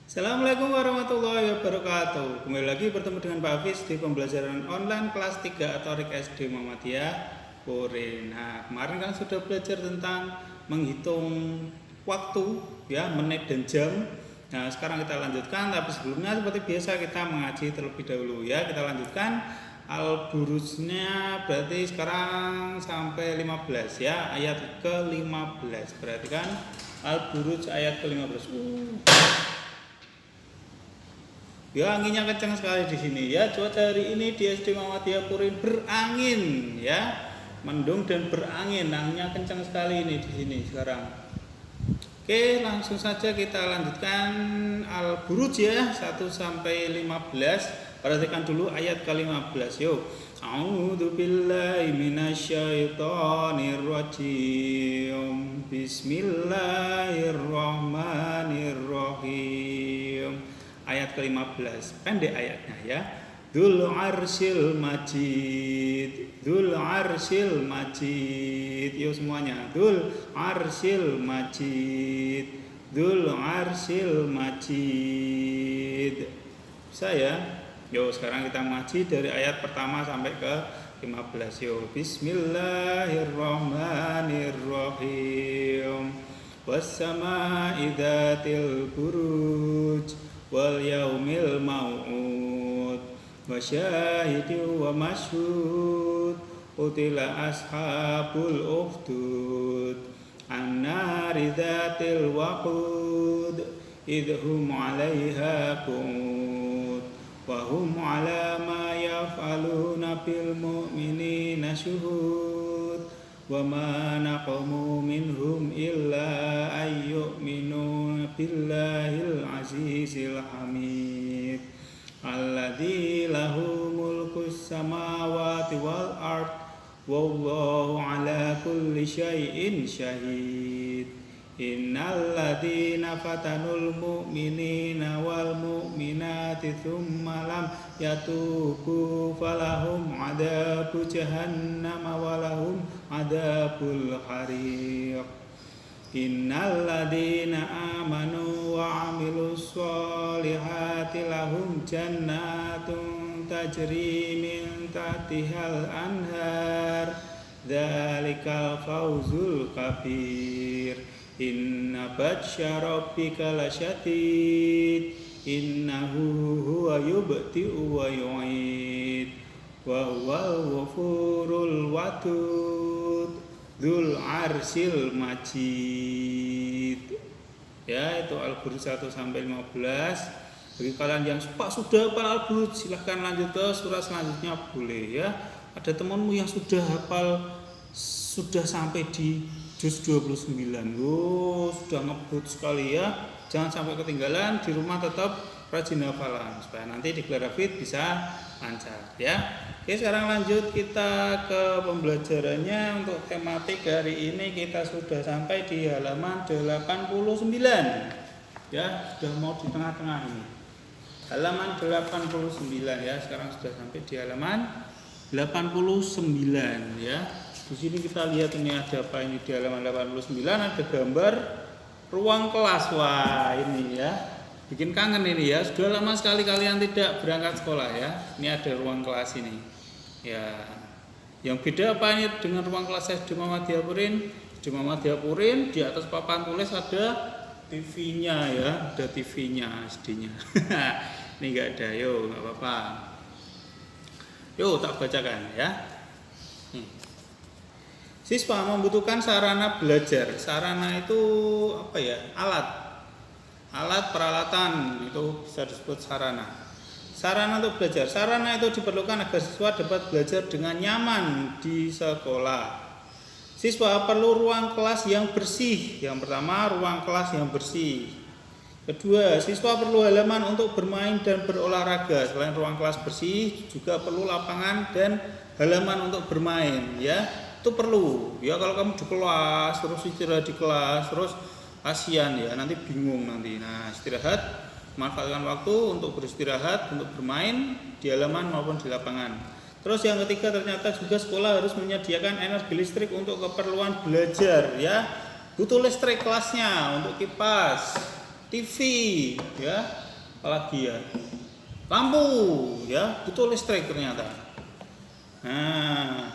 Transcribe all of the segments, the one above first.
Assalamualaikum warahmatullahi wabarakatuh. Kembali lagi bertemu dengan Pak Hafiz di pembelajaran online kelas 3 Atorik SD Muhammadiyah Puri. Nah, kemarin kan sudah belajar tentang menghitung waktu ya, menit dan jam. Nah, sekarang kita lanjutkan, tapi sebelumnya seperti biasa kita mengaji terlebih dahulu ya. Kita lanjutkan al-burujnya, berarti sekarang sampai 15 ya, ayat ke-15. Berarti kan al-buruj ayat ke-15. Ya, anginnya kencang sekali di sini ya. Cuaca hari ini di SD Muhammadiyah Purin berangin ya. Mendung dan berangin. Anginnya kencang sekali ini di sini sekarang. Oke, langsung saja kita lanjutkan Al-Buruj ya, 1 sampai 15. Perhatikan dulu ayat ke-15. Yuk. A'udzu billahi minasyaitonir rajim. Bismillahirrahmanirrahim. Ayat ke-15, pendek ayatnya ya. Dzul arsyil majid, dzul arsyil majid. Yuk semuanya, dzul arsyil majid, dzul arsyil majid. Bisa ya? Yuk sekarang kita ngaji dari ayat pertama sampai ke 15. Yuk, bismillahirrahmanirrahim. Was-samaa'i dzatil buruj wal yaumil mau'ud wa syahidin wa mashhud qutila ashabul ukhdud an-nari dzatil waqud idhum 'alaiha qu'ud wa hum 'ala ma yaf'aluna bil mu'minina syuhud wa ma naqamu minhum illa ayyuminu billahil azizil hamid alladzi lahu mulkus samawati wal ard wallahu ala kulli syai'in syahid innal ladzina fatanul mu'minina wal mu'minati thumma lam yatubu falahum adabu jahannam walahum adabul hariq innal ladzina amanu wa 'amilus sholihati lahum jannatun tajri min tahtihal anhar dzalikal fawzul kabir inna batsya rabbika lasyadid innahu huwa yubdi'u wa yu'id wa huwal ghafurul wadud dzul arsyil majid. Ya, itu Al-Buruj 1 sampai 15. Bagi kalian yang sudah hafal Al-Buruj, silahkan lanjut ke surah selanjutnya boleh ya. Ada temanmu yang sudah hafal, sudah sampai di juz 29. Loh, sudah ngebut sekali ya. Jangan sampai ketinggalan, di rumah tetap rajin hafalan supaya nanti di Clara Fit bisa lancar ya. Oke, sekarang lanjut kita ke pembelajarannya. Untuk tematik hari ini kita sudah sampai di halaman 89 ya, sudah mau di tengah-tengah ini. Halaman 89 ya, sekarang sudah sampai di halaman 89 ya. Di sini kita lihat ini ada apa ini di halaman 89, ada gambar ruang kelas. Wah, ini ya. Bikin kangen ini ya. Sudah lama sekali kalian tidak berangkat sekolah ya. Ini ada ruang kelas ini. Ya. Yang beda apa ini dengan ruang kelas SD Muhammadiyah Purin? Di Muhammadiyah Purin di atas papan tulis ada TV-nya ya, ada TV-nya SD-nya. Ini enggak ada, yuk, enggak apa-apa. Yuk, tak bacakan ya. Siswa membutuhkan sarana belajar. Sarana itu apa ya? Alat peralatan itu bisa disebut sarana. Sarana untuk belajar. Sarana itu diperlukan agar siswa dapat belajar dengan nyaman di sekolah. Siswa perlu ruang kelas yang bersih. Yang pertama, ruang kelas yang bersih. Kedua, siswa perlu halaman untuk bermain dan berolahraga. Selain ruang kelas bersih, juga perlu lapangan dan halaman untuk bermain ya. Itu perlu ya. Kalau kamu di kelas terus istirahat di kelas terus kasihan ya, nanti bingung nanti. Nah, istirahat, manfaatkan waktu untuk beristirahat, untuk bermain di halaman maupun di lapangan. Terus yang ketiga, ternyata juga sekolah harus menyediakan energi listrik untuk keperluan belajar ya. Butuh listrik kelasnya untuk kipas, TV, ya, apalagi ya, lampu, ya, butuh listrik ternyata. Nah,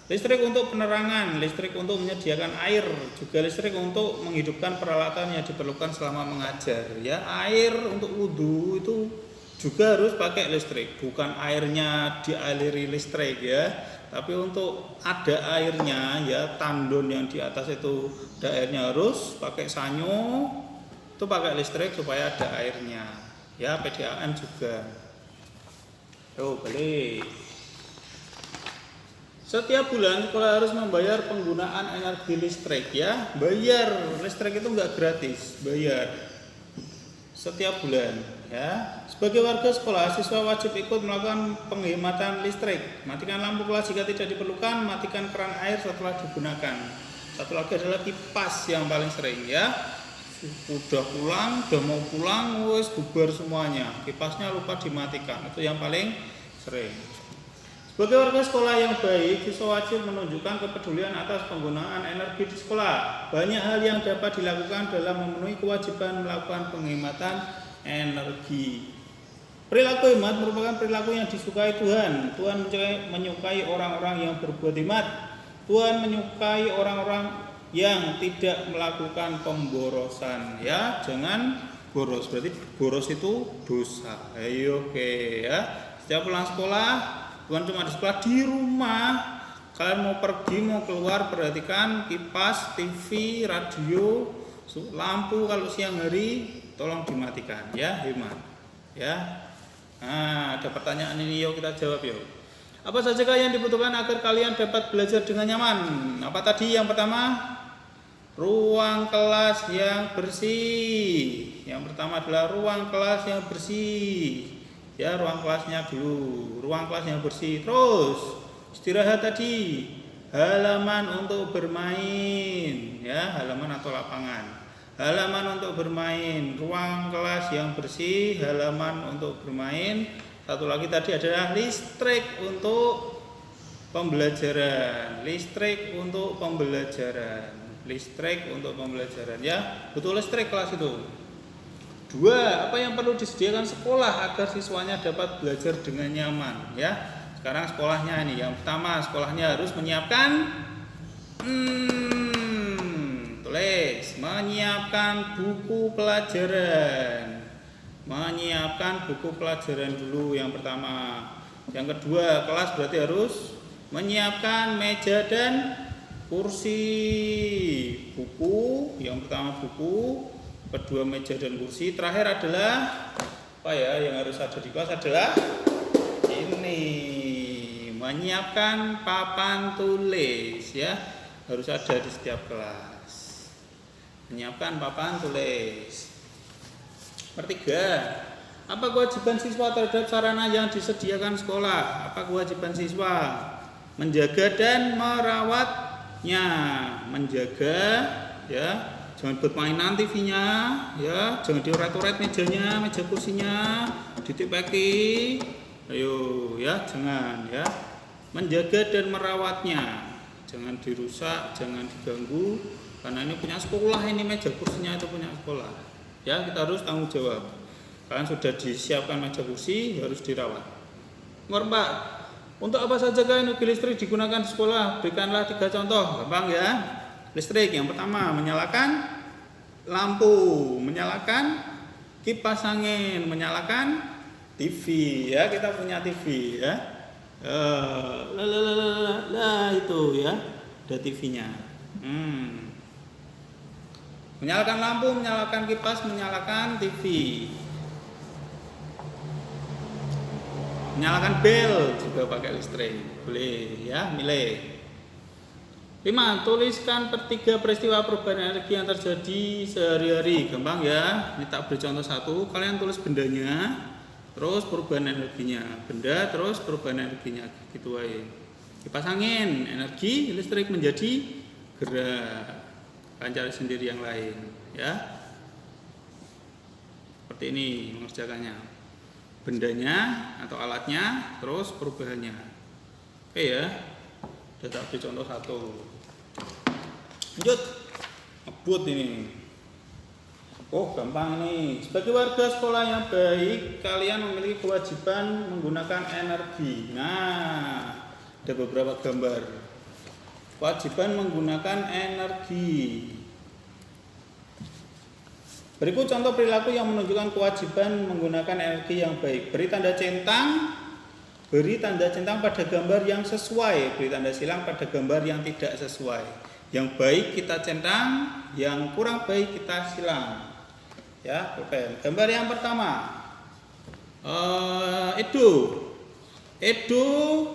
listrik untuk penerangan, listrik untuk menyediakan air, juga listrik untuk menghidupkan peralatan yang diperlukan selama mengajar. Ya, air untuk wudhu itu juga harus pakai listrik, bukan airnya dialiri listrik ya, tapi untuk ada airnya ya, tandon yang di atas itu ada airnya harus pakai sanyo, itu pakai listrik supaya ada airnya. Ya, PDAM juga. Balik. Setiap bulan sekolah harus membayar penggunaan energi listrik ya. Bayar, listrik itu enggak gratis, bayar. Setiap bulan ya. Sebagai warga sekolah, siswa wajib ikut melakukan penghematan listrik. Matikan lampu kelas jika tidak diperlukan, matikan keran air setelah digunakan. Satu lagi adalah kipas yang paling sering ya. Udah pulang, udah mau pulang, wes bubar semuanya. Kipasnya lupa dimatikan, itu yang paling sering. Sebagai warga sekolah yang baik, siswa wajib menunjukkan kepedulian atas penggunaan energi di sekolah. Banyak hal yang dapat dilakukan dalam memenuhi kewajiban melakukan penghematan energi. Perilaku hemat merupakan perilaku yang disukai Tuhan. Tuhan menyukai orang-orang yang berbuat hemat. Tuhan menyukai orang-orang yang tidak melakukan pemborosan. Ya, jangan boros. Berarti boros itu dosa. Ayo, oke ya. Setiap pulang sekolah, bukan cuma di sekolah, di rumah. Kalian mau pergi, mau keluar, perhatikan kipas, TV, radio, lampu kalau siang hari tolong dimatikan ya, hemat. Ya. Nah, ada pertanyaan ini, yuk kita jawab yuk. Apa sajakah yang dibutuhkan agar kalian dapat belajar dengan nyaman? Apa tadi? Yang pertama, ruang kelas yang bersih. Yang pertama adalah ruang kelas yang bersih. Ya, ruang kelasnya dulu, ruang kelas yang bersih. Terus istirahat tadi, halaman untuk bermain, ya, halaman atau lapangan. Halaman untuk bermain, ruang kelas yang bersih, halaman untuk bermain. Satu lagi tadi adalah listrik untuk pembelajaran, listrik untuk pembelajaran, listrik untuk pembelajaran. Ya, butuh listrik kelas itu. Dua, apa yang perlu disediakan sekolah agar siswanya dapat belajar dengan nyaman? Ya, sekarang sekolahnya ini. Yang pertama, sekolahnya harus menyiapkan tulis, menyiapkan buku pelajaran. Menyiapkan buku pelajaran dulu yang pertama. Yang kedua, kelas berarti harus menyiapkan meja dan kursi. Buku, yang pertama buku, kedua meja dan kursi. Terakhir adalah apa ya, yang harus ada di kelas adalah ini, menyiapkan papan tulis ya, harus ada di setiap kelas. Menyiapkan papan tulis. Ketiga, apa kewajiban siswa terhadap sarana yang disediakan sekolah? Apa kewajiban siswa? Menjaga dan merawatnya. Menjaga ya, jangan buat mainan TV-nya ya, jangan dioret-oret mejanya, meja kursinya, ditipeki. Ayo ya, jangan ya. Menjaga dan merawatnya. Jangan dirusak, jangan diganggu. Karena ini punya sekolah, ini meja kursinya itu punya sekolah. Ya, kita harus tanggung jawab. Kalian sudah disiapkan meja kursi, harus dirawat. Nomor 4. Untuk apa saja energi listrik digunakan di sekolah? Berikanlah 3 contoh. Gampang ya. Listrik yang pertama, menyalakan lampu, menyalakan kipas angin, menyalakan TV. Ya, kita punya TV ya. Itu ya, ada TV-nya. Menyalakan lampu, menyalakan kipas, menyalakan TV. Menyalakan bel juga pakai listrik. Boleh ya, milih. 5. Tuliskan 3 peristiwa perubahan energi yang terjadi sehari-hari. Gampang ya. Ini tak beri contoh 1. Kalian tulis bendanya, terus perubahan energinya. Benda, terus perubahan energinya. Gitu aja. Kipas angin, energi listrik menjadi gerak. Kalian cari sendiri yang lain ya. Seperti ini mengerjakannya. Bendanya atau alatnya, terus perubahannya. Oke ya. Sudah tak beri contoh 1. Lanjut. Ngebut ini. Oh, gampang ini. Sebagai warga sekolah yang baik, kalian memiliki kewajiban menggunakan energi. Nah, ada beberapa gambar. Kewajiban menggunakan energi. Berikut contoh perilaku yang menunjukkan kewajiban menggunakan energi yang baik. Beri tanda centang pada gambar yang sesuai. Beri tanda silang pada gambar yang tidak sesuai. Yang baik kita centang, yang kurang baik kita silang. Ya, pulpen. Gambar yang pertama, Edo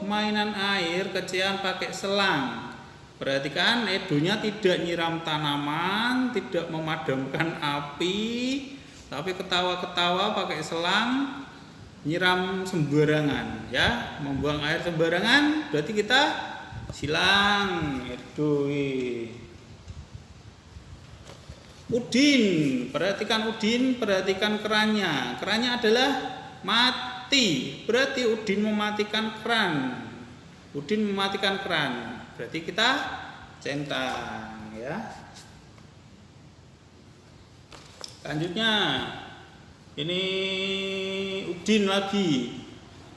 mainan air kecian pakai selang. Perhatikan, Edonya tidak nyiram tanaman, tidak memadamkan api, tapi ketawa-ketawa pakai selang, nyiram sembarangan, ya, membuang air sembarangan. Berarti kita silang. Edo. Udin, perhatikan Udin, perhatikan kerannya. Kerannya adalah mati, berarti Udin mematikan keran. Udin mematikan keran, berarti kita centang, ya. Selanjutnya, ini Udin lagi.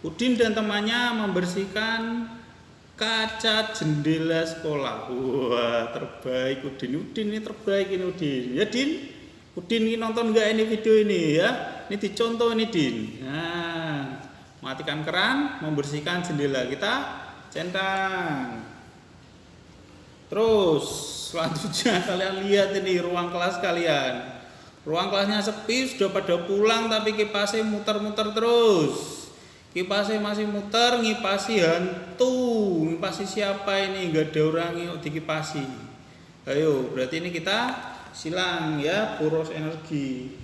Udin dan temannya membersihkan kaca jendela sekolah. Wah, terbaik Udin. Udin ini terbaik ini Udin. Ya Din, Udin ini nonton nggak ini video ini ya? Ini dicontoh ini Din. Nah, matikan keran, membersihkan jendela, kita centang. Terus selanjutnya kalian lihat ini ruang kelas kalian. Ruang kelasnya sepi, sudah pada pulang tapi kipasnya muter-muter terus. Kipasnya masih muter, ngipasi hantu. Ngipasi siapa ini? Gak ada orang yang dikipasi. Ayo, berarti ini kita silang ya, boros energi.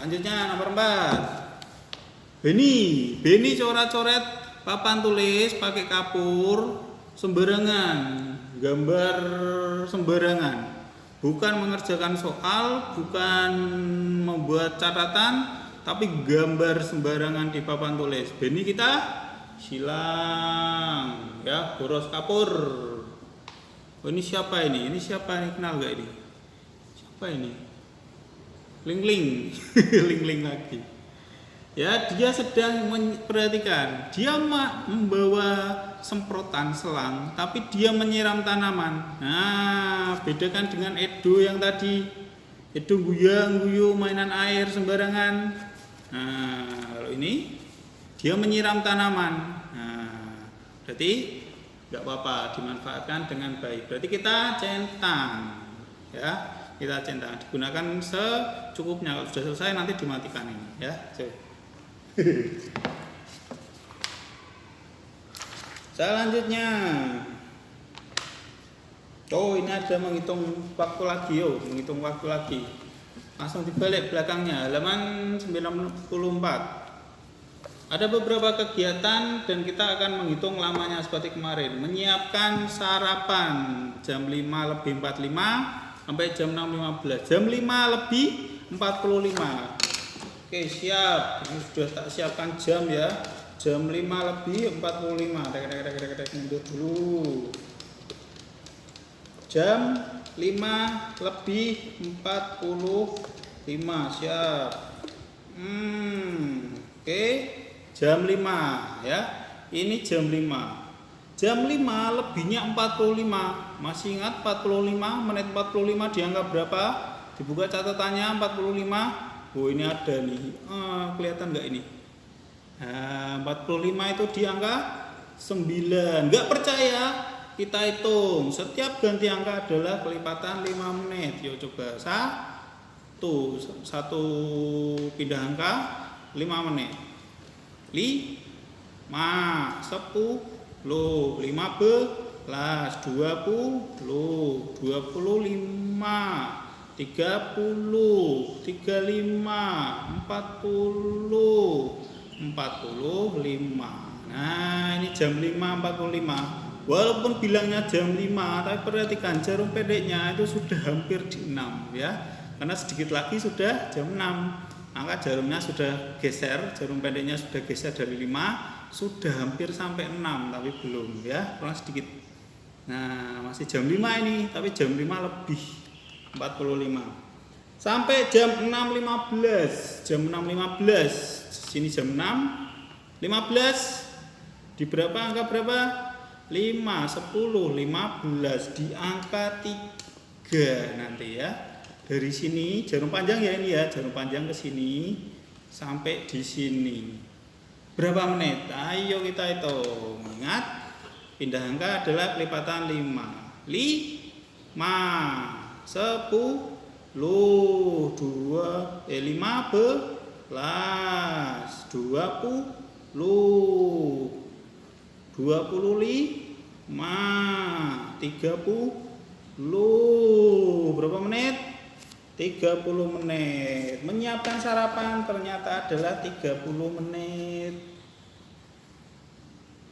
Lanjutnya nomor 4. Beni coret-coret papan tulis pakai kapur sembarangan, gambar sembarangan. Bukan mengerjakan soal, bukan membuat catatan, tapi gambar sembarangan di papan tulis. Beni kita silang, ya, boros kapur. Oh, ini siapa ini? Ini siapa ini? Kenal gak ini? Siapa ini? Ling-ling, ling-ling lagi. Ya, dia sedang memperhatikan. Dia membawa semprotan selang, tapi dia menyiram tanaman. Nah, bedakan dengan Edo yang tadi. Edo guyu mainan air sembarangan. Nah, kalau ini dia menyiram tanaman. Nah, berarti nggak apa-apa, dimanfaatkan dengan baik. Berarti kita centang, ya, kita centang. Digunakan secukupnya. Kalau sudah selesai nanti dimatikan ini, ya. Selanjutnya, ini ada menghitung waktu lagi, menghitung waktu lagi. Langsung dibalik belakangnya, halaman 94. Ada beberapa kegiatan dan kita akan menghitung lamanya seperti kemarin. Menyiapkan sarapan jam 5:45 sampai jam 6:15. Jam 5:45. Oke, siap. Ini sudah tak siapkan jam ya. Jam 5:45. Mundur dulu. Jam 5:45. Siap. Oke. Jam 5 ya. Ini jam 5. Jam 5 lebihnya 45. Masih ingat 45 menit 45 dianggap berapa? Dibuka catatannya 45. Oh, ini ada nih. Kelihatan nggak ini? 45 itu di angka 9. Nggak percaya? Kita hitung. Setiap ganti angka adalah kelipatan 5 menit. Yuk coba. Satu pindah angka 5 menit. 5, 10, 15, 20, 25, 30, 35, 40, 45. Nah, ini jam 5:45. Walaupun bilangnya jam 5, tapi perhatikan jarum pendeknya itu sudah hampir di 6 ya. Karena sedikit lagi sudah jam 6. Maka jarumnya sudah geser, jarum pendeknya sudah geser dari 5, sudah hampir sampai 6 tapi belum ya, kurang sedikit. Nah, masih jam 5 ini, tapi jam 5 lebih 45. Sampai jam 6.15. Jam 6.15. Sini jam 6.15. Di berapa angka berapa? 5, 10, 15. Di angka 3 nanti ya. Dari sini jarum panjang ya ini ya, jarum panjang ke sini sampai di sini. Berapa menit? Ayo kita hitung. Ingat, pindah angka adalah kelipatan 5. 10, 15, 20, 25, 30. Berapa menit? 30 menit. Menyiapkan sarapan ternyata adalah 30 menit.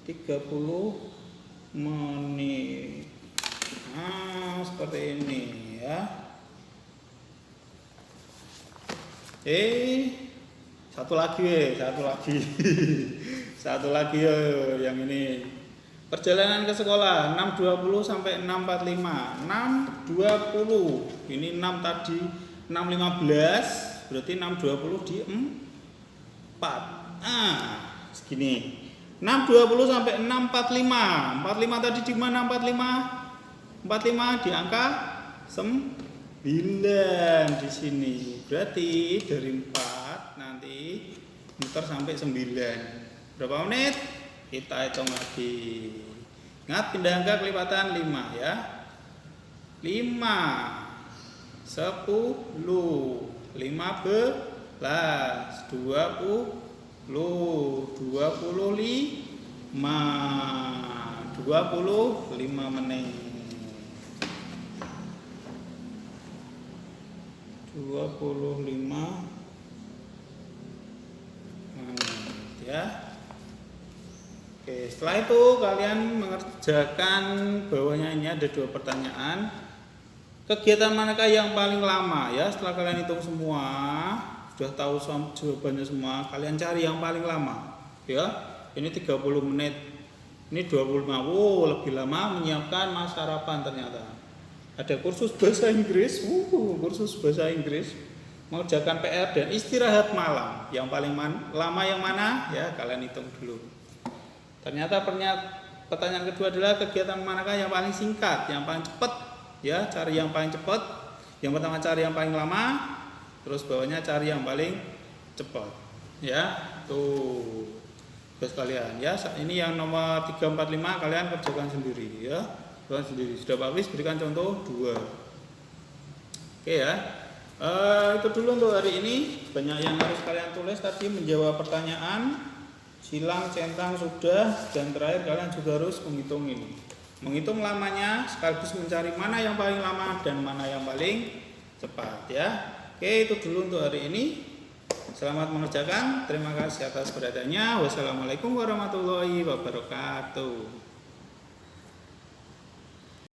30 menit. Nah, seperti ini ya. Satu lagi. Satu lagi yang ini. Perjalanan ke sekolah 6.20 sampai 6.45. 6.20. Ini 6 tadi 6.15, berarti 6.20 di 4. Segini. 6.20 sampai 6.45. 45 tadi di mana 45? 45 di angka 9 di sini. Berarti dari 4 nanti muter sampai 9. Berapa menit? Kita hitung lagi. Ingat, pindah angka kelipatan 5 ya. 5, 10, 15, 20, 25 menit. 25 menit ya. Oke, setelah itu kalian mengerjakan bawahnya ini ada 2 pertanyaan. Kegiatan manakah yang paling lama ya? Setelah kalian hitung semua, sudah tahu jawabannya semua, kalian cari yang paling lama. Ya, ini 30 menit. Ini 25. Wow, lebih lama menyiapkan masa sarapan ternyata. Ada kursus bahasa Inggris. Kursus bahasa Inggris. Mengerjakan PR dan istirahat malam. Yang paling lama yang mana? Ya, kalian hitung dulu. Ternyata pertanyaan kedua adalah kegiatan manakah yang paling singkat, yang paling cepat? Ya, cari yang paling cepat. Yang pertama cari yang paling lama, terus bawahnya cari yang paling cepat. Ya, tuh. Guys kalian, ya. Ini yang nomor 3, 4, 5 kalian kerjakan sendiri ya. Kerjakan sendiri. Sudah habis, berikan contoh 2. Oke ya. Itu dulu untuk hari ini. Banyak yang harus kalian tulis tadi, menjawab pertanyaan. Silang, centang sudah, dan terakhir kalian juga harus menghitung ini. Menghitung lamanya sekaligus mencari mana yang paling lama dan mana yang paling cepat ya. Oke, itu dulu untuk hari ini. Selamat mengerjakan. Terima kasih atas perhatiannya. Wassalamualaikum warahmatullahi wabarakatuh.